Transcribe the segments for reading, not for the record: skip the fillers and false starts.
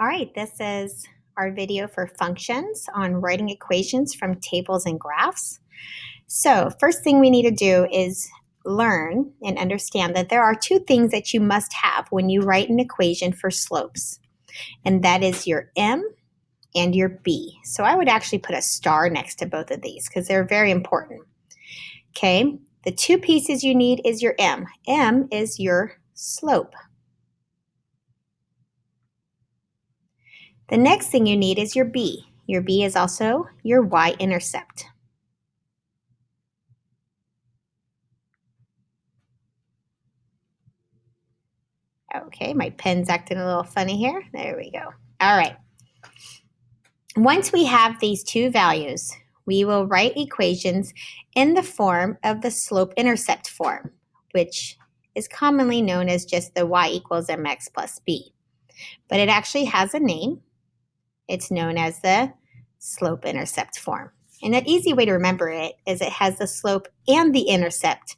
All right, this is our video for functions on writing equations from tables and graphs. So first thing we need to do is learn and understand that there are two things that you must have when you write an equation for slopes, and that is your m and your b. So I would actually put a star next to both of these because they're very important. Okay, the two pieces you need is your m. M is your slope. The next thing you need is your b. Your b is also your y-intercept. Okay, my pen's acting a little funny here. There we go. All right. Once we have these two values, we will write equations in the form of the slope-intercept form, which is commonly known as just the y equals mx plus b. But it actually has a name. It's known as the slope-intercept form. And an easy way to remember it is it has the slope and the intercept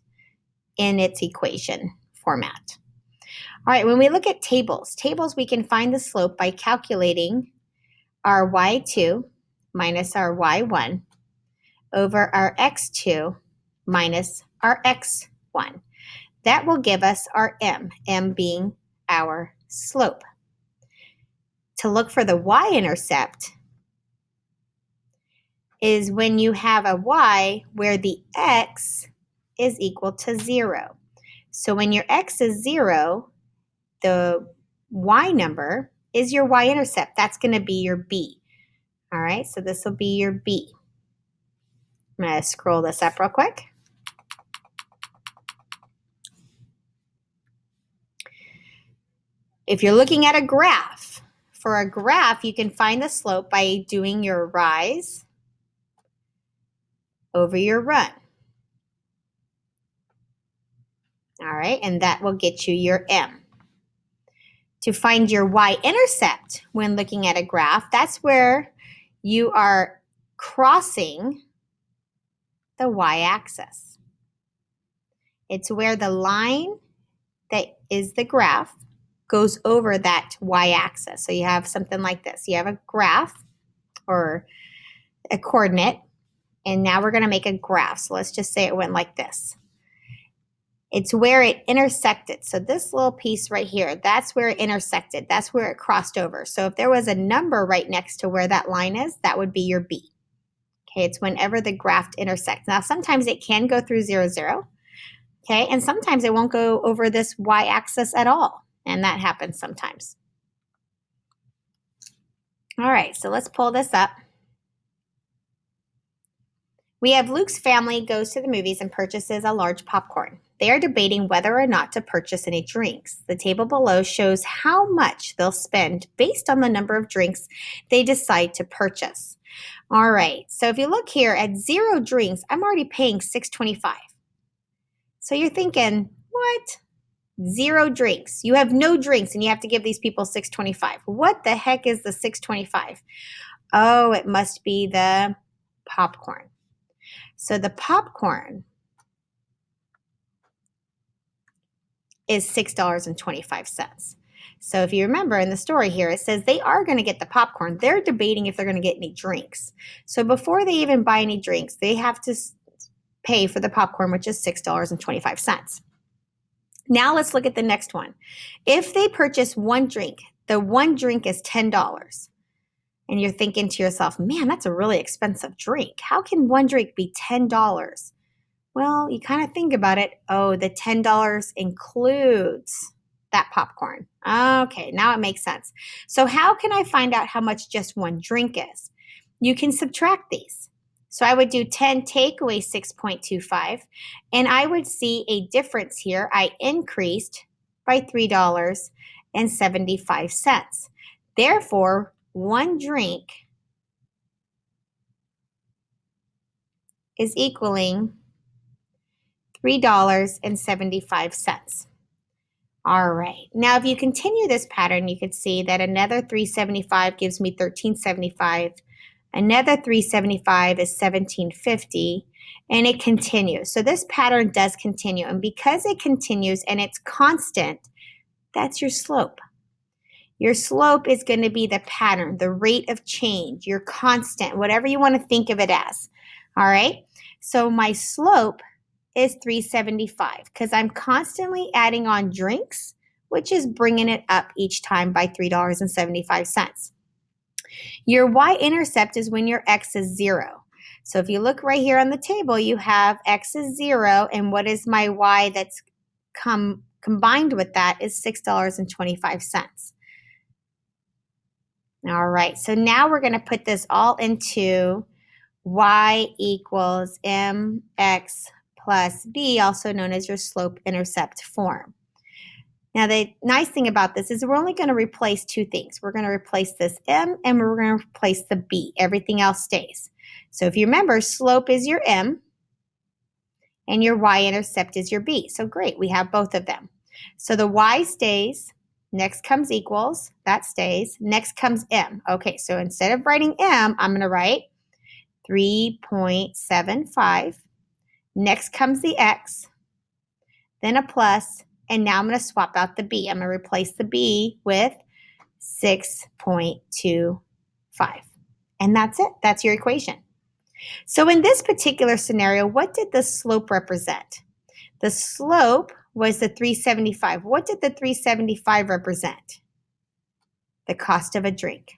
in its equation format. All right, when we look at tables, we can find the slope by calculating our y2 minus our y1 over our x2 minus our x1. That will give us our m being our slope. To look for the y-intercept is when you have a y where the x is equal to 0. So when your x is 0, the y number is your y-intercept. That's going to be your b. All right, so this will be your b. I'm going to scroll this up real quick. If you're looking at a graph, for a graph, you can find the slope by doing your rise over your run. All right, and that will get you your m. To find your y-intercept when looking at a graph, that's where you are crossing the y-axis. It's where the line that is the graph goes over that y-axis. So you have something like this. You have a graph or a coordinate, and now we're going to make a graph. So let's just say it went like this. It's where it intersected. So this little piece right here, that's where it intersected. That's where it crossed over. So if there was a number right next to where that line is, that would be your b. Okay, it's whenever the graph intersects. Now, sometimes it can go through 0, 0. Okay, and sometimes it won't go over this y-axis at all. And that happens sometimes. All right, so let's pull this up. We have Luke's family goes to the movies and purchases a large popcorn. They are debating whether or not to purchase any drinks. The table below shows how much they'll spend based on the number of drinks they decide to purchase. All right, so if you look here at 0 drinks, I'm already paying $6.25. So you're thinking, what? 0 drinks. You have no drinks and you have to give these people $6.25. What the heck is the $6.25? Oh, it must be the popcorn. So the popcorn is $6.25. So if you remember in the story here, it says they are going to get the popcorn. They're debating if they're going to get any drinks. So before they even buy any drinks, they have to pay for the popcorn, which is $6.25. Now let's look at the next one. If they purchase one drink, the one drink is $10. And you're thinking to yourself, man, that's a really expensive drink. How can one drink be $10? Well, you kind of think about it. Oh, the $10 includes that popcorn. Okay, now it makes sense. So how can I find out how much just one drink is? You can subtract these. So I would do 10 take away 6.25, and I would see a difference here. I increased by $3.75. Therefore, one drink is equaling $3.75. All right. Now, if you continue this pattern, you could see that another $3.75 gives me $13.75. Another $3.75 is $17.50, and it continues. So this pattern does continue, and because it continues and it's constant, that's your slope. Your slope is going to be the pattern, the rate of change, your constant, whatever you want to think of it as. All right? So my slope is 375 because I'm constantly adding on drinks, which is bringing it up each time by $3.75. Your y-intercept is when your x is 0. So if you look right here on the table, you have x is 0, and what is my y that's combined with that is $6.25. All right, so now we're going to put this all into y equals mx plus b, also known as your slope-intercept form. Now, the nice thing about this is we're only going to replace two things. We're going to replace this m and we're going to replace the b. Everything else stays. So if you remember, slope is your m and your y-intercept is your b. So great, we have both of them. So the y stays. Next comes equals. That stays. Next comes m. Okay, so instead of writing m, I'm going to write 3.75. Next comes the x, then a plus, and now I'm going to swap out the b. I'm going to replace the b with 6.25. And that's it. That's your equation. So in this particular scenario, what did the slope represent? The slope was the 375. What did the 375 represent? The cost of a drink.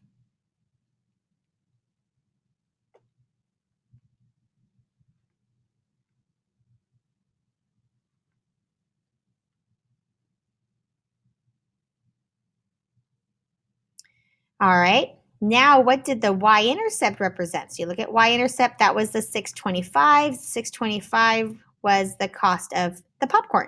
All right. Now, what did the y-intercept represent? So you look at y-intercept, that was the 625. 625 was the cost of the popcorn.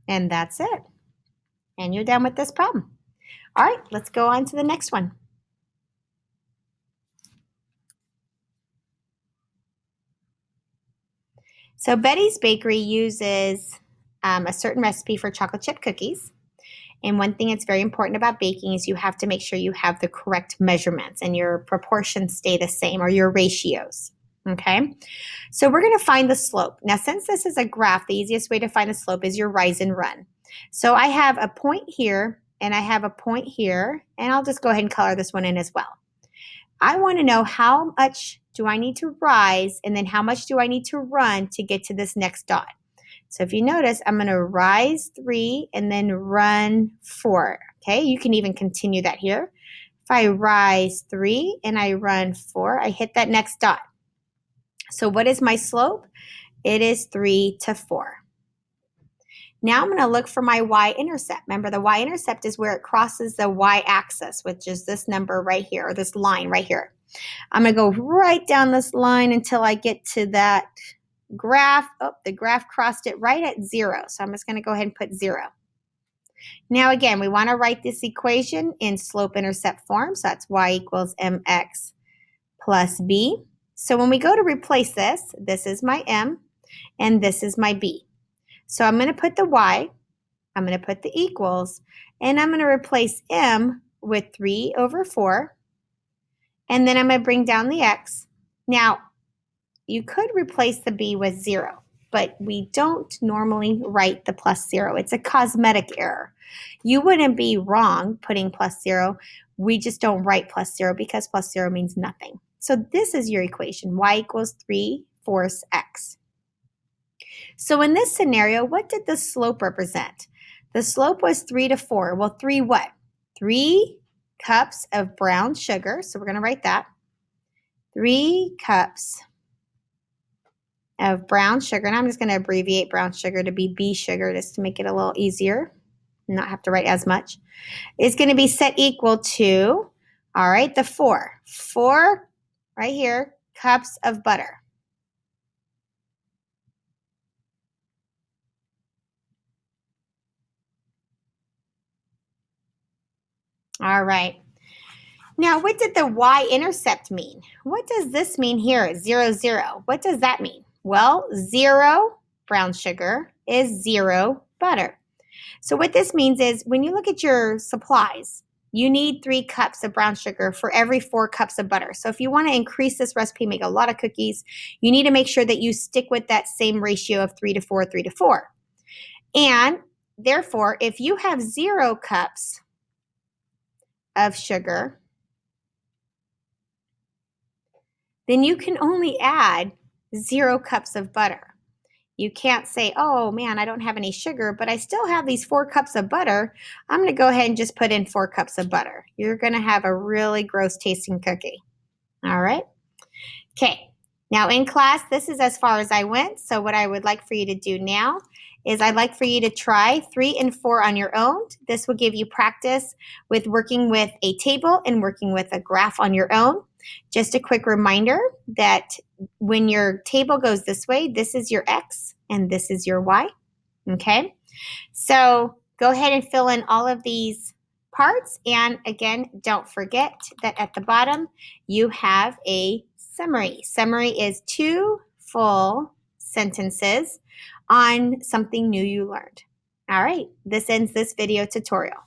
And that's it. And you're done with this problem. All right, let's go on to the next one. So Betty's Bakery uses a certain recipe for chocolate chip cookies. And one thing that's very important about baking is you have to make sure you have the correct measurements and your proportions stay the same, or your ratios. Okay, so we're going to find the slope. Now, since this is a graph, the easiest way to find the slope is your rise and run. So I have a point here and I have a point here, and I'll just go ahead and color this one in as well. I want to know how much do I need to rise and then how much do I need to run to get to this next dot. So if you notice, I'm going to rise 3 and then run 4. Okay, you can even continue that here. If I rise 3 and I run 4, I hit that next dot. So what is my slope? It is 3 to 4. Now I'm going to look for my y-intercept. Remember, the y-intercept is where it crosses the y-axis, which is this number right here, or this line right here. I'm going to go right down this line until I get to that graph. Oh, the graph crossed it right at 0. So I'm just going to go ahead and put 0. Now again, we want to write this equation in slope-intercept form. So that's y equals mx plus b. So when we go to replace this, this is my m and this is my b. So I'm going to put the y, I'm going to put the equals, and I'm going to replace m with 3 over 4. And then I'm going to bring down the x. Now, you could replace the b with 0, but we don't normally write the plus 0. It's a cosmetic error. You wouldn't be wrong putting plus 0. We just don't write plus 0 because plus 0 means nothing. So this is your equation, y equals 3/4 x. So in this scenario, what did the slope represent? The slope was 3 to 4. Well, 3 what? 3 cups of brown sugar. So we're going to write that. 3 cups of brown sugar. And I'm just going to abbreviate brown sugar to be B sugar just to make it a little easier, not have to write as much. It's going to be set equal to, all right, the 4. 4 right here, cups of butter. All right. Now, what did the y-intercept mean? What does this mean here, 0, 0? What does that mean? Well, 0 brown sugar is 0 butter. So what this means is when you look at your supplies, you need 3 cups of brown sugar for every 4 cups of butter. So if you want to increase this recipe, make a lot of cookies, you need to make sure that you stick with that same ratio of 3 to 4, 3 to 4. And therefore, if you have 0 cups of sugar, then you can only add 0 cups of butter. You can't say, oh man, I don't have any sugar, but I still have these 4 cups of butter. I'm going to go ahead and just put in 4 cups of butter. You're going to have a really gross tasting cookie. All right. Okay. Now in class, this is as far as I went. So what I would like for you to do now is I'd like for you to try 3 and 4 on your own. This will give you practice with working with a table and working with a graph on your own. Just a quick reminder that when your table goes this way, this is your X and this is your Y. Okay, so go ahead and fill in all of these parts. And again, don't forget that at the bottom, you have a summary. Summary is 2 full sentences on something new you learned. All right, this ends this video tutorial.